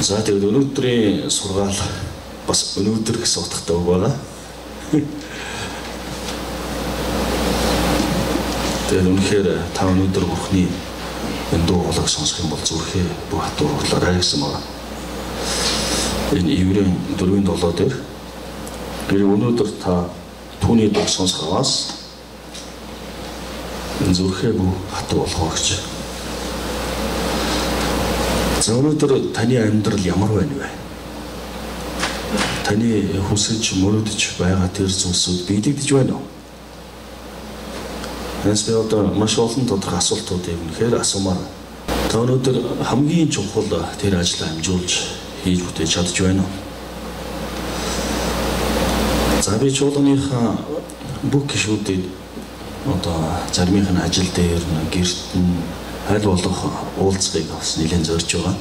За тэгээд өнөөдрийн сургаал бас өнөөдөр гэсэн утгатай байгаа. Тэгээд үнэхээр та өнөөдөр Бурхны энэ дуу хоолойг сонсох юм бол зүрхээ бүх хатуу хурлаарай гэсэн байна. Энэ Еврейн 4:7 дээр гэр өнөөдөр та түүний дуу сонсохоос энэ зүрхээ бүх хатуу болгох гэж. За өнөөдөр таны амьдрал ямар байна вэ? Таны хүсэж мөрөдөж байгаа тэр зүйлсүүд биелэгдэж байна уу? Эс би одоо маш олон тодорхой асуултуудыг үнэхээр асуумаар. Та өнөөдөр хамгийн чухал тэр ажлаа амжуулж хийж бүтээж чадж байна уу? За би чуулганыхаа бүх гишүүдэд одоо заримынх нь ажил дээр гэрт нь аль болох уулзахыг бас нэлээд зорж байгаа.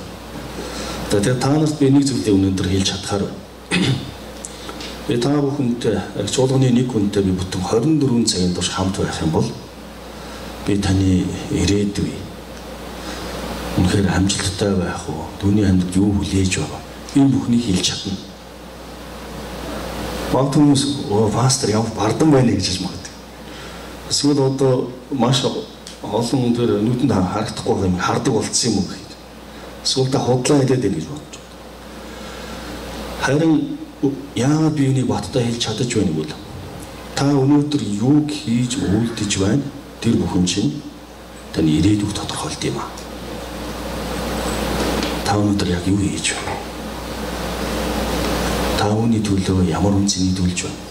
Тэгээд та нарт би нэг зүйлийг өнөөдөр хэлж чадхаар би та бүхэнтэй чуулганы нэг хүнтэй би бүтэн 24 цагийн турш хамт байх юм бол би таны ирээдүй үнэхээр амжилттай байх уу? Түүний амьдралд юу хүлээж байгаа? Энэ бүхнийг хэлж чадна. Багт хүмүүс пастор яв бардан байна гэж хэлж магадгүй. Эсвэл одоо маш олон тэр нүдэнд харагдахгүй юм хардаг болцсон юм уу гэхэд. Эсвэл та худлаа хэлээд байна гэж бодож байна. Харин яагаад би энийг баттай хэлж чадаж байна вэ? Та өнөөдөр юу хийж үйлдэж байна? Тэр бүхэн чинь таны ирээдүйг тодорхойлд юм аа. Та өнөөдөр яг юу хийж байна? Та үүний төлөө ямар үнцнийг төлж байна?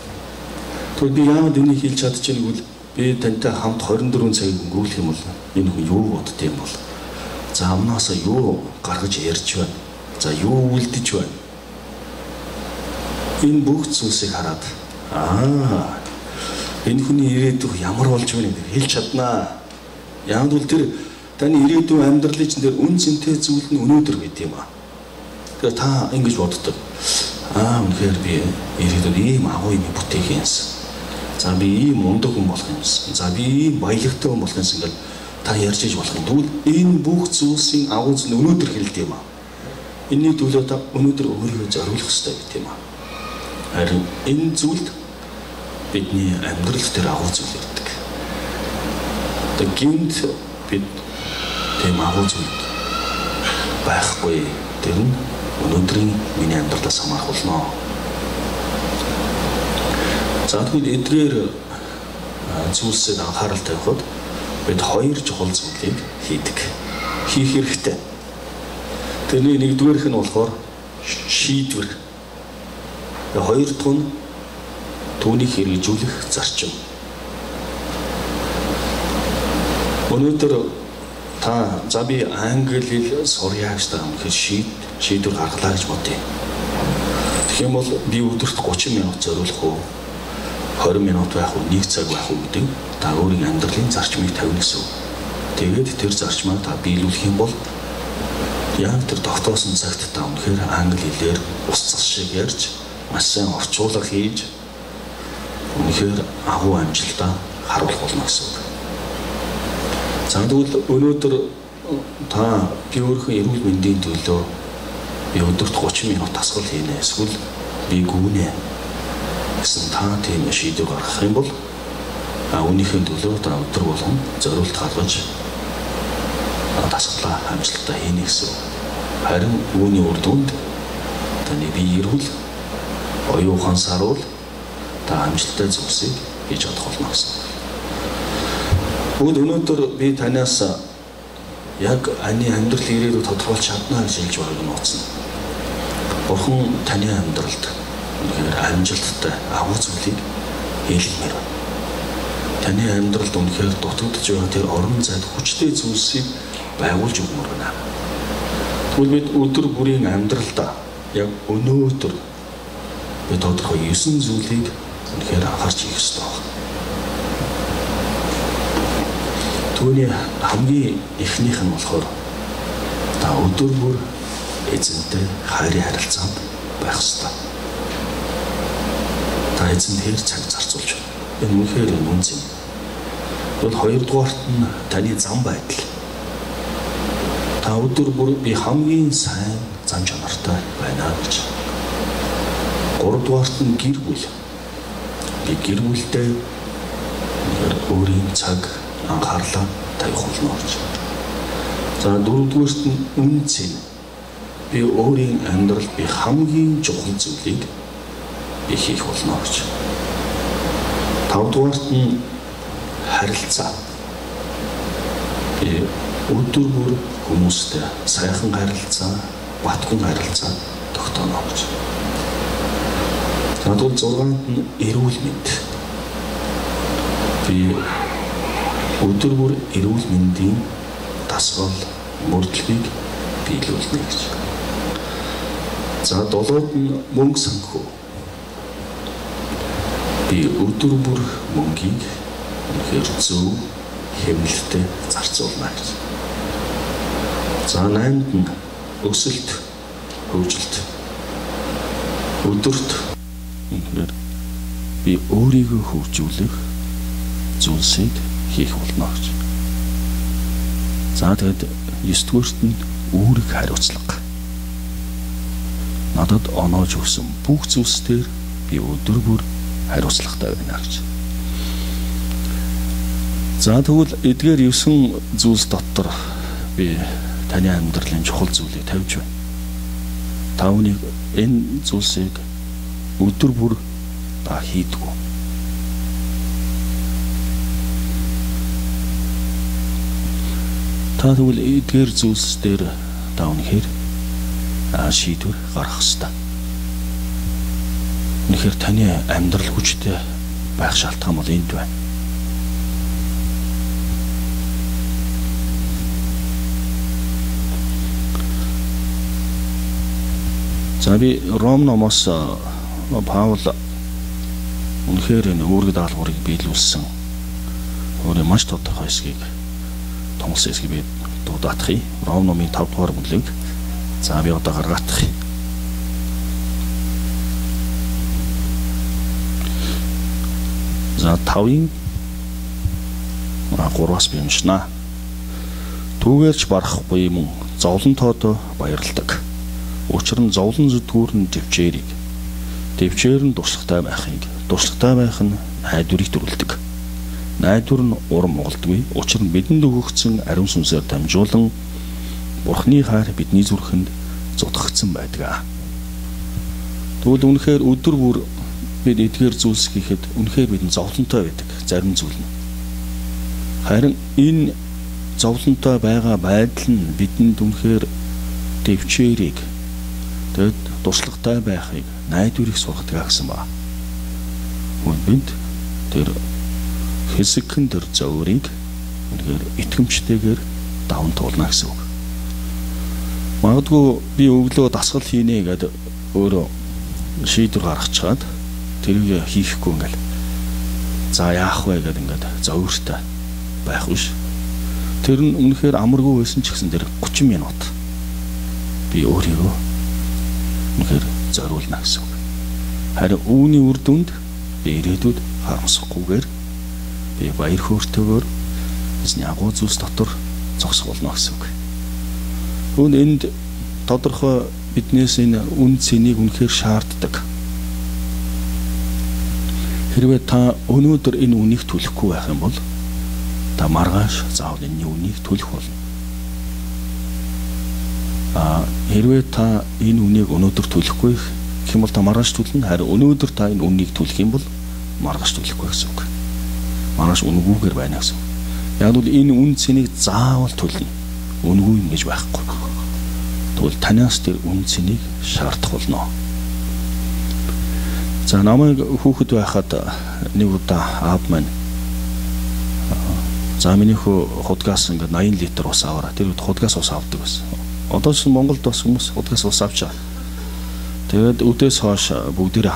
Тэгвэл би яагаад энийг хэлж чадаж байгааг бол би тантай хамт 24 цагийг өнгөрүүлэх юм бол энэ хүн юу бодд юм бол за амнаасаа юу гаргаж ярьж байна? За юу үлдэж байна? Энэ бүх зүйлсийг хараад энэ хүний ирээдүй ямар болж байна гэдэг хэлж чаднаа. Яг л тэр таны ирээдүйн амьдралын чинь тэр үн цэнтэй зүйл нь өнөөдөр байд юм аа. Тэгэхээр та ингэж боддог. Үнэхээр би ирээдүйд ийм агуу юм бүтээх юмсан. За би ийм мундаг хүн болох юмсан. За би ийм баялагтай хүн болох юмсан гэж та ярьж иж болох юм. Тэгвэл энэ бүх зүйлсийн агуу зүйл өнөөдөр хэлд юм аа. Энэний төлөө та өнөөдөр өөрийгөө зориулах хэрэгтэй гэдэг юм аа. Харин энэ зүйлд бидний амьдрал дээр агуу зүйл ирдэг. Тэгээд гинт бид тийм агуу зүйл байхгүй. Тэр нь өнөөдрийн миний амьдралаас хамаархулна. За тэгвэл эдгээр зүйлсэд анхаарал тавихад бид хоёр чухал зүйлийг хийдэг. Хийх хэрэгтэй. Тэрний нэгдүгээрх нь болохоор шийдвэр. Хоёр дахь нь түүнийг хэрэгжүүлэх зарчим. Өнөөдөр та за би англи хэл сурья гэж та шийдвэр гаргалаа гэж бодъё. Тэгэх юм бол би өдөрт 30 минут зориулах уу? 20 минут байх уу? 1 цаг байх уу гэдэг та өөрийн амьдралын зарчмыг тавина гэсэн. Тэгээд тэр зарчмаа та биелүүлэх юм бол яг тэр тогтоосон цагт та үнэхээр англи хэлээр ус цас шиг ярьж маш сайн орчуулга хийж үнэхээр агуу амжилтаа харуулах болно гэсэн үг. За тэгвэл өнөөдөр та би өөрийнхөө эрүүл мэндийн төлөө би өдөрт 30 минут дасгал хийнэ. Эсвэл би гүнэ гэсэн та тийм шийдвэр гаргах юм бол үүнийхээ төлөө та өдөр болгон зориулт гаргаж дасгалаа амжилттай хийнэ гэсэн. Харин үүний үр дүнд таны бие эрүүл оюухан саруул та амжилттай зүйлсийг хийж чадах болно гэсэн. Бүгд өнөөдөр би танаас яг ани амьдрал ирээдүйг тодорхойлж чадна гэж хэлж байгааг нь утсан. Бурхан таны амьдралд үнэхээр амжилттай агуу зүйлийг хийлгэмээр байна. Таны амьдралд үнэхээр дутагдж байгаа тэр орон зайд хүчтэй зүйлсийг байгуулж өгмөр байна. Тэгвэл бид өдөр бүрийн амьдралдаа яг өнөөдөр би тодорхой 9 зүйлийг үнэхээр анхаарч хийх ёстой байна. Түүний хамгийн эхнийх нь болохоор та өдөр бүр эзэнтэй хайрын харилцаанд байх ёстой. Та эзэнд хэр цаг зарцуулж байна. Энэ үнэхээр үнэн юм. Тэгвэл хоёрдугаарт нь таны зам байдал. Та өдөр бүр би хамгийн сайн зан чанартай байна гэж. Гуравдугаарт нь гэр бүл. Би гэр бүлтэй өөрийн цаг анхаарлаа тавих болно гэж. За дөрөвдүгээрт нь үнцэн. Би өөрийн амьдралд би хамгийн чухал зүйлийг би хийх болно гэж. Тавдугаарт нь харилцаа. Би өдөр бүр хүмүүстэй сайхан харилцаа, батган харилцаа тогтооно гэж. Надад 6-нд нь эрүүл мэнд. Би өдөр бүр эрүүл мэндийн дасгал, мөрдлөгийг биелүүлнэ гэж. За 7-д нь мөнгө санхүү. Би өдөр бүр мөнгийг үнэхээр зөв хэмнэлтэд зарцуулна гэж. За 8-д нь өсөлт, хөгжилт. Өдөрт үнэхээр би өөрийгөө хөгжүүлэх зүйлсийг хийх болно гэж. За тэгэд 9-дүгээрт нь үүрэг хариуцлага. Надад оноож өгсөн бүх зүйлсээр би өдөр бүр хариуцлагатай байна гэж. За тэгвэл эдгээр 9 зүйлс дотор би таны амьдралын чухал зүйлийг тавьж байна. Та үүнийг энэ зүйлсийг өдөр бүр та хийдэг үү? Та тэгвэл эдгээр зүйлс дээр та үнэхээр шийдвэр гаргах ёстой. Үнэхээр таны амьдрал хүчтэй байх шалтгаан бол энд байна. За би Ром номоос Паул үнэхээр энэ үүрэг даалгаврыг биелүүлсэн өөрийн маш тодорхой хэсгийг томсон хэсгийг би дуудаах. Ром номын 5 дугаар бүлэг. За би одоо гаргаах. За 5-ын 3-аас би уншнаа. Түүгээрч барахгүй юм зовлонтойдоо баярладаг. Учир нь зовлон зүтгүүр нь төвчээрийг. Төвчээр нь дурсагтай байхыг. Дурсагтай байх нь найдварыг төрүүлдэг. Найдвар нь урам угалдаггүй. Учир нь бидэнд өгөгдсөн ариун сүнсээр дамжуулан Бурхны хайр бидний зүрхэнд зутгагдсан байдаг. Тэгвэл үнэхээр өдөр бүр бид эдгээр зүйлс хийхэд үнэхээр бидэнд зовлонтой байдаг зарим зүйл нь. Харин энэ зовлонтой байгаа байдал нь бидэнд үнэхээр төвчээрийг тэгэд туршлагатай байхыг найдварыг сургадаг гэсэн ба. Бид тэр хэсэгхэн тэр зөвөрийг үнэхээр итгэмжтэйгээр даван туулна гэсэн үг. Магадгүй би өглөө дасгал хийнэ гэдэг өөрөө шийдвэр гаргачаад тэрийг хийхгүй ингээл за яах вэ гэдэг ингээд зөвөртэй байх биш. Тэр нь үнэхээр амаргүй байсан ч гэсэн тэр 30 минут би өөрийгөө үнэхээр зориулна гэсэн үг. Харин үүний үр дүнд би ирээдүйд харамсахгүйгээр би баяр хөөртэйгээр эзний агуу зүйлс дотор зогсох болно гэсэн үг. Үүн энд тодорхой биднээс энэ үн цэнийг үнэхээр шаарддаг. Хэрвээ та өнөөдөр энэ үнийг төлөхгүй байх юм бол та маргааш заавал энэ үнийг төлөх болно. Хэрвээ та энэ үнийг өнөөдөр төлөхгүй гэх юм бол та маргааш төлнө. Харин өнөөдөр та энэ үнийг төлөх юм бол маргааш төлөхгүй гэсэн үг. Маргааш үнгүүгээр байна гэсэн. Яг нь энэ үн цэнийг заавал төлнө. Үнгүй юм гэж байхгүй. Тэгвэл танаас тэр үн цэнийг шаардах болно. За намайг хүүхэд байхад нэг удаа аав маань за миний худгаас ингээд 80 литр ус аваараа. Тэр үед худгаас ус авдаг байсан. Одоо ч Монголд бас хүмүүс худгаас ус авчаа. Тэгээд өдөөс хойш бүгдээрээ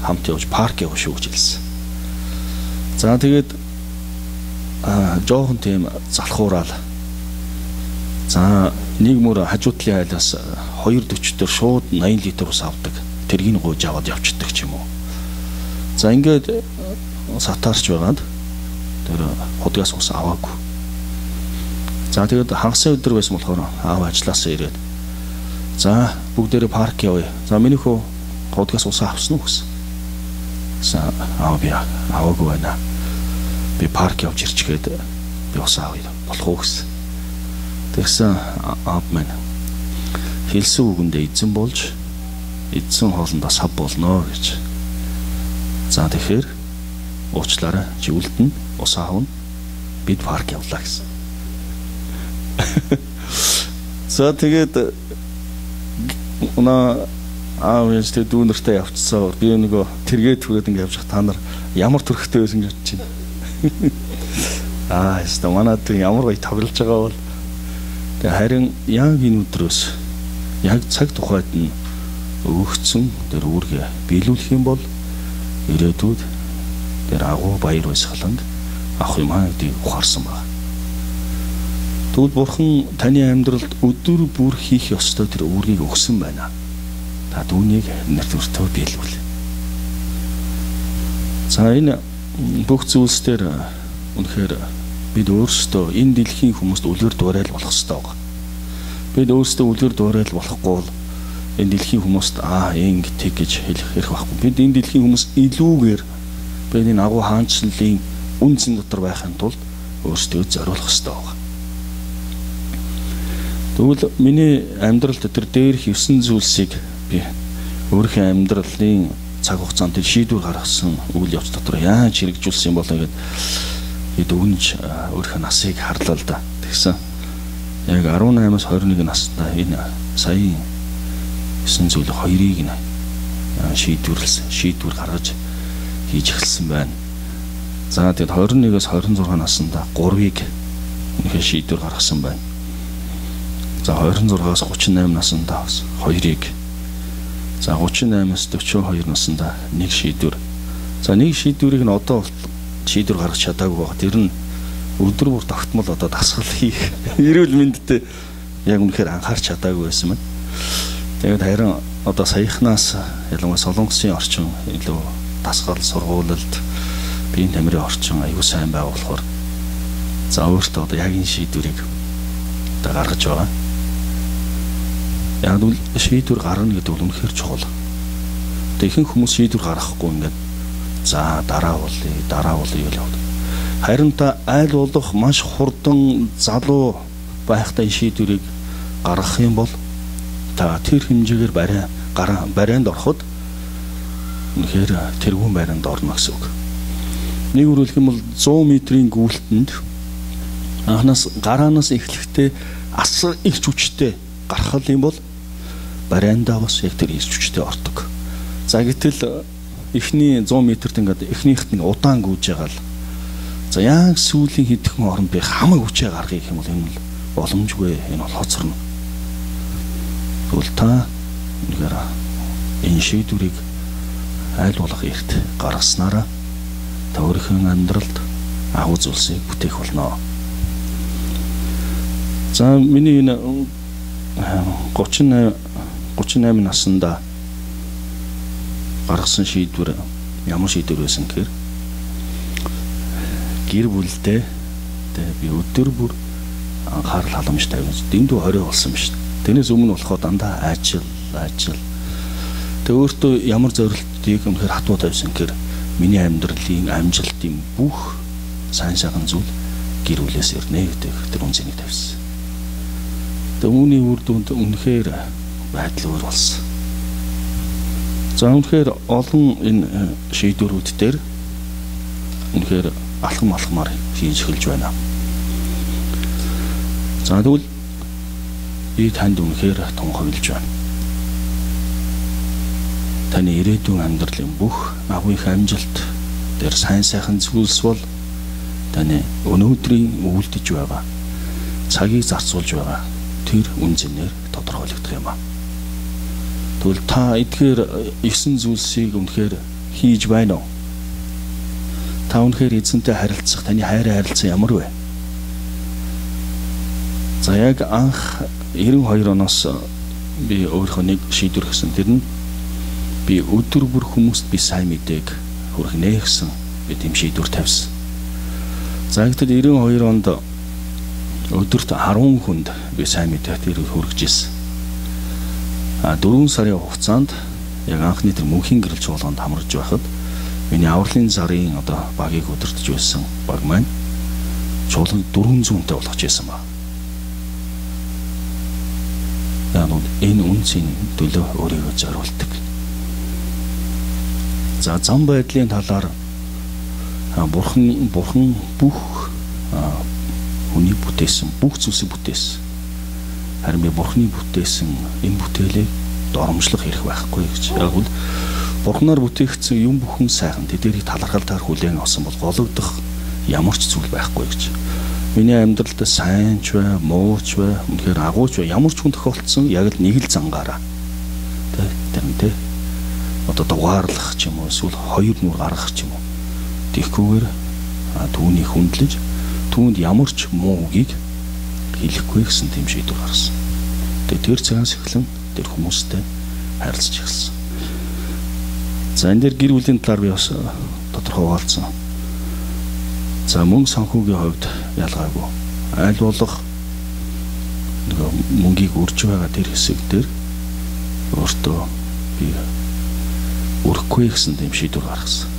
хамт явж парк явах шүү гэж хэлсэн. За тэгээд жоохон тийм залхуурал. За нэг мөр хажуу талын айлаас 240 төр шууд 80 литр ус авдаг. Тэргийг гуйж аваад явчихдаг ч юм уу. За ингээд сатаарч байгаад тэр худгаас ус аваагүй. За тэгээд хагас өдөр байсан болохоор аав ажилласаа ирээд за бүгдээрээ парк явъя. За миний хөө худгаас ус авсан уу гэсэн. За би аваагүй байна. Би парк явж ирчгээд би ус авъя болох уу гэсэн. Тэгсэн аав маань хэлсэн үгэндээ эзэн болж эзэн хоолндоо сав болно гэж. За тэгэхээр уучлаарай чи үлдэн ус аавна бид парк явлаа гэсэн. За тэгээд аав яаж тэр дүүнэртэй явцсан. Би нөгөө тэргээд түрээд ингэ явж та нар ямар төрхтэй байсан гэж бодож байна. Яста манад ямар гоё тоглож байгаа бол тэг харин яг энэ өдрөөс яг цаг тухайд нь өгөгдсөн тэр үүргээ биелүүлэх юм бол ирээдүйд тэр агуу баяр баясгаланд авах юм гэдгийг ухаарсан байна. Тэгвэл Бурхан таны амьдралд өдөр бүр хийх ёстой тэр үүргийг өгсөн байна. Та түүнийг нэртөртөө биелүүл. За энэ бүх зүйлс дээр үнэхээр бид өөрсдөө энэ дэлхийн хүмүүст үлгэр дуурайл болох ёстой байгаа. Бид өөрсдөө үлгэр дуурайл болохгүй бол энэ дэлхийн хүмүүст ингэ тэг гэж хэлэх хэрэг байхгүй. Бид энэ дэлхийн хүмүүс илүүгээр бид энэ агуу хаанчлалын үнцэн дотор байхын тулд өөрсдөө зориулах ёстой байгаа. Тэгвэл миний амьдралд тэр дээрх 9 зүйлсийг би өөрийнхөө амьдралын цаг хугацаанд шийдвэр гаргасан үйл явц дотор яаж хэрэгжүүлсэн юм болоо гэд би дүгнж өөрийнхөө насыг харлаа л да. Тэгсэн яг 18-аас 21 настай энэ сая 9 зүйл хоёрыг нь шийдвэр гаргаж хийж эхэлсэн байна. За тэгээд 21-аас 26 наснда 3-ыг үнэхээр шийдвэр гаргасан байна. За 26-аас 38 наснда бас 2-ыг. За 38-аас 42 наснда 1 шийдвэр. За 1 шийдвэрийг нь одоо шийдвэр гаргаж чадаагүй байгаа. Тэр нь өдөр бүр тогтмол одоо дасгал хийх эрүүл мэндэд яг үнэхээр анхаарч чадаагүй байсан байна. Тэгээд харин одоо саяхнаас ялангуяа Солонгосын орчин илүү дасгал сургуулилд биеийн тамирын орчин аюул сайн байгаа болохоор за өөртөө одоо яг энэ шийдвэрийг одоо гаргаж байгаа. Яг л шийдвэр гаргана гэдэг бол үнэхээр чухал. Ихэнх хүмүүс шийдвэр гаргахгүй ингээд за дараа болъё л яваад. Харин та айл болох маш хурдан залуу байхдаа шийдвэрийг гаргах юм бол та тэр хэмжээгээр барайнд ороход үнэхээр тэргүүн барайнд орно гэсэн үг. Нэг үргэлх юм бол 100 метрийн гүйлтэнд анханаас гараанаас эхлэхдээ асар их хүчтэй гарах юм бол барайндаа бас яг тэр их хүчтэй ордог. За гэтэл эхний 100 метрт ингээд эхнийхт нэг удаан гүйж байгаа л за яг сүүлийн хэдхэн оронд би хамаг хүчээ гаргах юм бол энэ бол боломжгүй, энэ бол хоцорно. Тэгвэл та үнэхээр энэ шийдвэрийг айл болох эрт гаргаснараа та өөрийнхөө амьдралд агуу зүйлсийг бүтээх болно. За миний энэ 38 наснда гаргасан шийдвэр ямар шийдвэр байсан гэхээр гэр бүлдээ би өдөр бүр анхаарал халамж тавьж дэндүү 20 болсон биш. Тэрнээс өмнө болохоо дандаа ажил. Тэг өөртөө ямар зорилтыг үнэхээр хатуу тавьсан гэхээр миний амьдралын амжилтын бүх сайн зүйл гэр бүлээс ирнэ гэдэг тэр үнцнийг тавьсан. Тэг үүний үр дүнд үнэхээр байдал өөр болсон. За үнэхээр олон энэ шийдвэрүүд дээр үнэхээр алхамаар хийж эхэлж байна. За тэгвэл би танд үнэхээр тунхаглаж байна. Таны ирээдүйн амьдралын бүх агуу их амжилт дээр сайн сайхан зүйлс бол таны өнөөдрийн үйлдэж байгаа цагийг зарцуулж байгаа тэр үнцээр тодорхойлогдох юм аа. Тэгвэл та эдгээр 9 зүйлсийг үнэхээр хийж байна уу? Та үнэхээр эзэнтэй харилцах таны хайрын харилцаа ямар вэ? За яг анх 92 оноос би өөрийнхөө нэг шийдвэр хийсэн. Тэр нь би өдөр бүр хүмүүст би сайн мэдээг хүргэнэ гэсэн би тийм шийдвэр тавьсан. За гэтэл 92 онд өдөрт 10 хүнд би сайн мэдээ тэр хүргэж ирсэн. 4 сарын хугацаанд яг анхны тэр мөнхийн гэрэл чуулганд хамарж байхад миний авралын зарын одоо багийг удирдах байсан баг маань чуулганд 400-тэй болгож байсан ба. Яг энэ үнцийн төлөө өөрийгөө зориулдаг. За зам байдлын талаар бурхан бүх хүний бүтээсэн бүх зүйлсийг бүтээсэн. Харин би бурханы бүтээсэн энэ бүтээлийг доромжлох хэрэг байхгүй гэж. Яг бол бурханаар бүтээгдсэн юм бүхэн сайхан тэдэрийг талархалтаар хүлээн авсан бол гологдох ямар ч зүйл байхгүй гэж. Миний амьдралд сайн ч бай, муу ч бай, үнэхээр агууч бай, ямар ч хүн тохиолдсон яг л нэг л зангаараа. Тэ одоо дугаарлах ч юм уу, эсвэл хоёр нүр гаргах ч юм уу. Тэгхгүйгээр түүнийг хүндлэж түүнд ямар ч муу үгийг хэлэхгүй гэсэн тийм шийдвэр гаргасан. Тэгээ тэр цагаас эхлэн тэр хүмүүстэй харилцаж эхэлсэн. За энэ дэр гэр бүлийн талаар би бас тодорхой хуваалцсан. За мөнгө санхүүгийн хувьд ялгаагүй. Аль болох мөнгийг үрж байгаа тэр хэсэг дээр өөртөө би өрөхгүй гэсэн тийм шийдвэр гаргасан.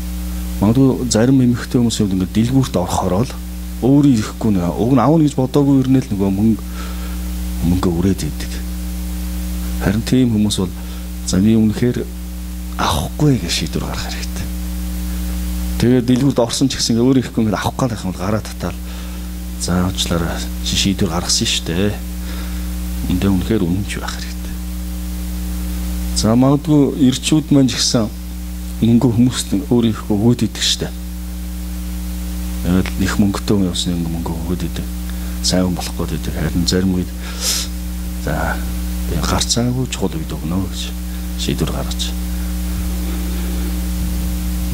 Магадгүй зарим эмэгтэй хүмүүс ингэ дэлгүүрт орохороо л өөрөө ирэхгүй нэг уг нь аавна гэж бодоогүй ирнэл нөгөө мөнгө үрээд идэг. Харин тийм хүмүүс бол за би үнэхээр авахгүй гэж шийдвэр гаргах хэрэгтэй. Тэгээд дэлгүүрт орсон ч гэсэн өөрөө ирэхгүй ингэ авах гал юм бол гараа татаал за уучлаарай шийдвэр гаргасан шүү дээ. Эндээ үнэхээр үнэнч байх хэрэгтэй. За магадгүй ирчүүд маань ч гэсэн мөнгө хүмүүст өөрөө ирэхгүй өгөөд идэг шүү дээ. Яг их мөнгөтэй хүн явсан мөнгө өгөөд идэг. Сайн хүн болох гээд идэг. Харин зарим үед за би гарцаагүй чухал үед өгнө гэж шийдвэр гаргаж.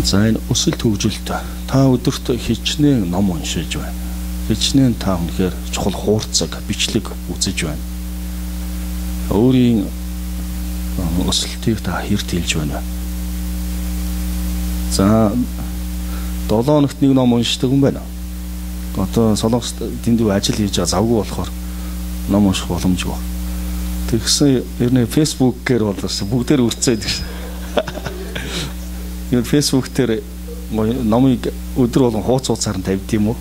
За энэ өсөлт хөгжилт та өдөрт хичнээн ном уншиж байна. Хичнээн та өнөхөр чухал хуурцаг бичлэг үзэж байна. Өөрийн өсөлтийг та хэрт хэлж байна. За 7 хоногт нэг ном уншдаг юм байна. Одоо Солонгост дэндүү ажил хийж байгаа завгүй болохоор ном унших боломжгүй. Тэгсэн ер нь Facebook-ээр болоос бүгдээр үрцээд гэж. Ер Facebook дээр номыг өдөр болгон хууцаар нь тавьд юм уу?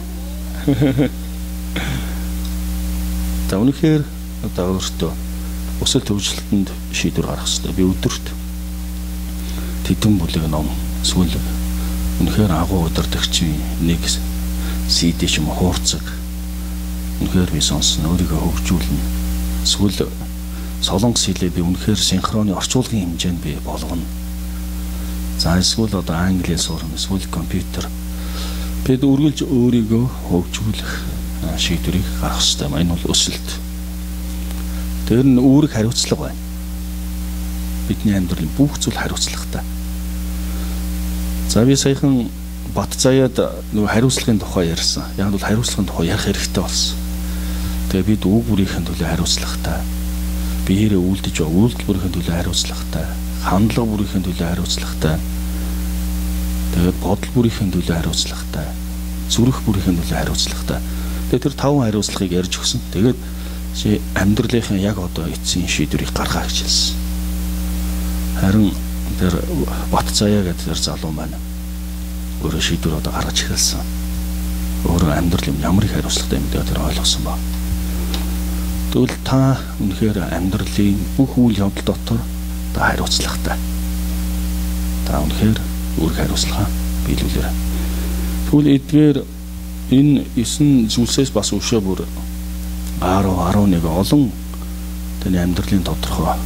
За үнэхээр одоо өөртөө өсөлт хөгжилтөнд шийдвэр гаргах хэрэгтэй. Би өдөрт тэдэн бүлэг ном эсвэл үнэхээр агуу удирдагчийн нэг CD ч юм хуурцаг үнэхээр би сонсно өөрийгөө хөгжүүлнэ. Эсвэл солонгос хэлээ би үнэхээр синхроны орчуулгын хэмжээнд би болгоно. За эсвэл одоо англи сурна, эсвэл компьютер. Бид үргэлж өөрийгөө хөгжүүлэх шийдвэрийг гаргах хэрэгтэй. Энэ бол өсөлт. Тэр нь үүрэг хариуцлага байна. Бидний амьдралын бүх зүйл хариуцлагатай. За би саяхан Бат заяад нөгөө хариуцлагын тухай ярьсан. Яг бол хариуцлагын тухай ярих хэрэгтэй болсон. Тэгээ бид үг бүрийнхэн төлөө хариуцлагатай. Биеэрээ үйлдэж байгаа үйлдэл бүрийнхэн төлөө хариуцлагатай. Хандлага бүрийнхэн төлөө хариуцлагатай. Тэгээд бодол бүрийнхэн төлөө хариуцлагатай. Зүрх бүрийнхэн төлөө хариуцлагатай. Тэгээд тэр 5 хариуцлагыг ярьж өгсөн. Тэгээд чи амьдралынхаа яг одоо эцсийн шийдвэрийг гаргаа гэж хэлсэн. Харин тэр Бат заяа гэдэг тэр залуу маань өөрөө шийдвэр одоо гаргаж эхэлсэн. Өөрөө амьдрал юм ямар их хариуцлагатай юм дээр ойлгосон ба. Тэгвэл та үнэхээр амьдралын бүх үйл явдал дотор та хариуцлагатай. Та үнэхээр үүрэг хариуцлага биелүүлээрэй. Тэгвэл эдгээр энэ 9 зүйлсээс бас өшөө бүр 10-11 олон таны амьдралын тодорхой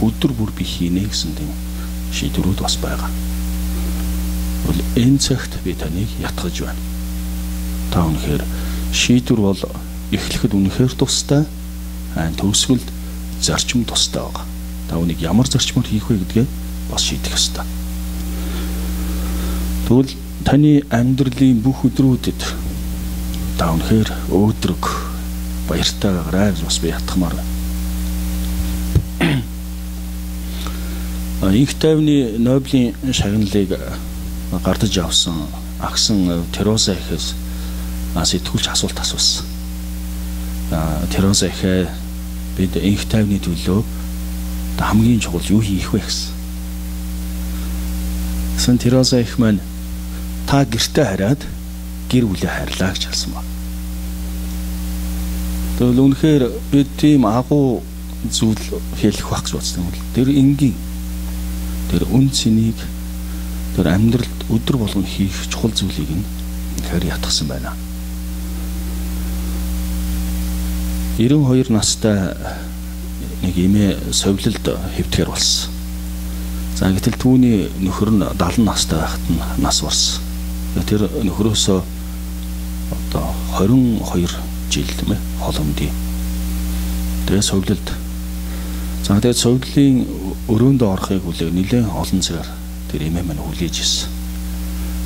өдөр бүр би хийнэ гэсэн тийм шийдвэрүүд бас байгаа. Энэ цагт би таныг ятгах байна. Та үнэхээр шийдвэр бол эхлэхэд үнэхээр тустай, төгсгөлд зарчим тустай байгаа. Та үнийг ямар зарчмаар хийх вэ гэдгээ бас шийдэх ёстой. Тэгвэл таны амьдралын бүх өдрүүдэд та үнэхээр өөдрөг баяртай байгаарай гэж бас би ятгахмаар байна. Их тайвны Нобелийн шагналыг гардаж авсан агсан Тереза ихээс сэтгүүлч асуулт асуусан. Тереза ихэ бид их тайвны төлөө хамгийн чухал юу хийх вэ гэсэн. Сан Тереза их маань та гэртээ хараад гэр бүлээ хайрлаа гэж хэлсэн ба. Тэгвэл үнэхээр бид тийм агуу зүйл хэлэх байх гэж бодсон юм бол тэр энгийн тэр үн цэнийг тэр амьдралд өдөр болгон хийх чухал зүйлийг нь үнэхээр ятгсан байна. 92 настай нэг эмээ совлилд хэвтгэр болсон. За гэтэл түүний нөхөр нь 70 настай байхад нь нас барсан. Тэр нөхрөөсөө одоо 22 жил юм холомдий. Тэгээ совлилд. За тэгээд совлын өрөөндөө орохыг хүлээг нэлээд олон цагаар тэр эмээ маань хүлээж ирсэн.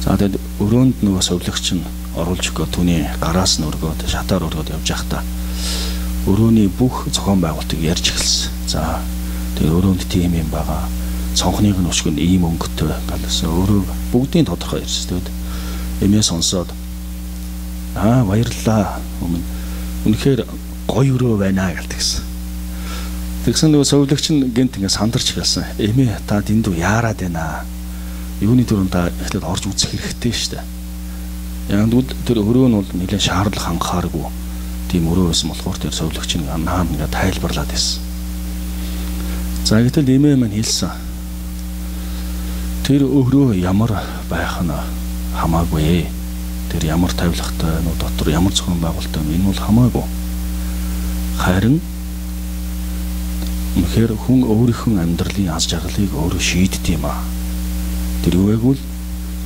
За тэгээд өрөөнд нөгөө совлогч нь оруулж өгөө түүний гараас нь өргөөд шатаар өргөөд явж байхдаа өрөөний бүх зохион байгуулалтыг ярьж эхэлсэн. За тэр өрөөнд тийм юм байгаа. Цонхныг нь өшгөн ийм өнгөтэй галсан. Өөрөө бүгдийн тодорхой ярьсан. Тэгээд эмээ сонсоод баярлалаа. Үнэхээр гоё өрөө байна гэдгийгсэн. Тэгсэн нөгөө совлогч нь гэнт ингэ сандарч хэлсэн. Эмээ та дэндүү яарад байна. Юуны төрөнд та эхлээд орж үзэх хэрэгтэй шүү дээ. Яг нь тэр өрөө нь бол нэлээд шаардлага хангахааргүй тийм өрөө байсан болохоор тэр совлогч нь наа ингээд тайлбарлаад байсан. За гэтэл эмээ маань хэлсэн. Тэр өрөө ямар байх нь хамаагүй. Тэр ямар тавилгатай нөө дотор ямар зохион байгуулалттай энэ бол хамаагүй. Харин үнэхээр хүн өөрийнхөө амьдралын аз жаргалыг өөрөө шийддэг юм аа. Тэр юу гэвэл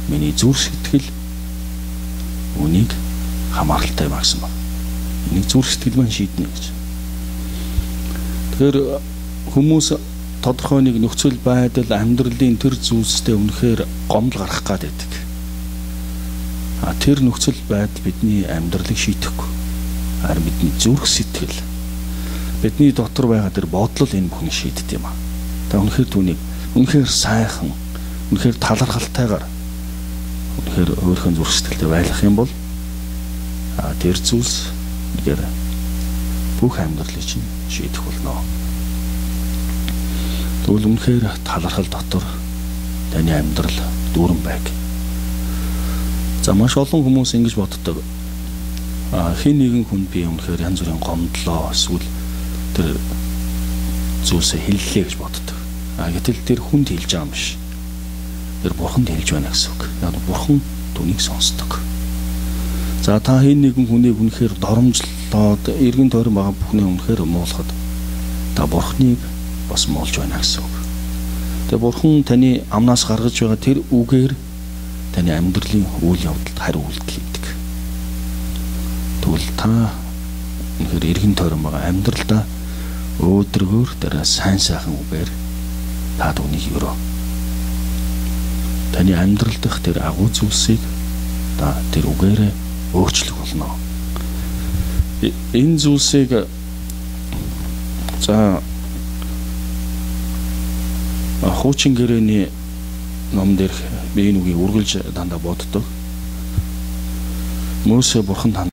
миний зүрх сэтгэл үнийг хамааралтай байсан ба. Энийг зүрх сэтгэл маань шийднэ гэж. Тэгэхээр хүмүүс тодорхой нэг нөхцөл байдал амьдралын тэр зүйлстэй үнэхээр гомдол гарах гад байдаг. Тэр нөхцөл байдал бидний амьдралыг шийдэхгүй. Харин бидний зүрх сэтгэл бидний дотор байгаа тэр бодол энэ бүхнийг шийддэг юм аа. Та үнэхээр түүнийг үнэхээр сайхан, үнэхээр талархалтайгаар үнэхээр өөрийнхөө зүрх сэтгэлдээ байлгах юм бол тэр зүйлс үнэхээр бүх амьдралыг чинь шийдэх болно. Тэгвэл үнэхээр талархал дотор таны амьдрал дүүрэн байг. За маш олон хүмүүс ингэж боддог. Хэн нэгэн хүн би үнэхээр янз бүрийн гомдлоо эсвэл тэр зүйлсээ хэллээ гэж боддог. Гэтэл тэр хүнд хэлж байгаа юм биш. Тэр бурханд хэлж байна гэсэн үг. Яг бурхан түүнийг сонсдог. За та хэн нэгэн хүнийг үнэхээр доромжлоод эргэн тойрон байгаа бүхний үнэхээр муулахад та бурханыг бас муулж байна гэсэн үг. Тэгээ бурхан таны амнаас гаргаж байгаа тэр үгээр таны амьдралын үйл явдалд хариу үйлдэл хийдэг. Тэгвэл та үнэхээр эргэн тойрон байгаа амьдралдаа өөдрөгөөр тэр сайн сайхан үгээр та түүнийг өрөө. Таны амьдрал дэх тэр агуу зүйлсийг та тэр үгээрээ өөрчлөх болно. Энэ зүйлсийг за хуучин гэрээний ном дээр би энэ үгийг үргэлж дандаа боддог. Мөсө бурхан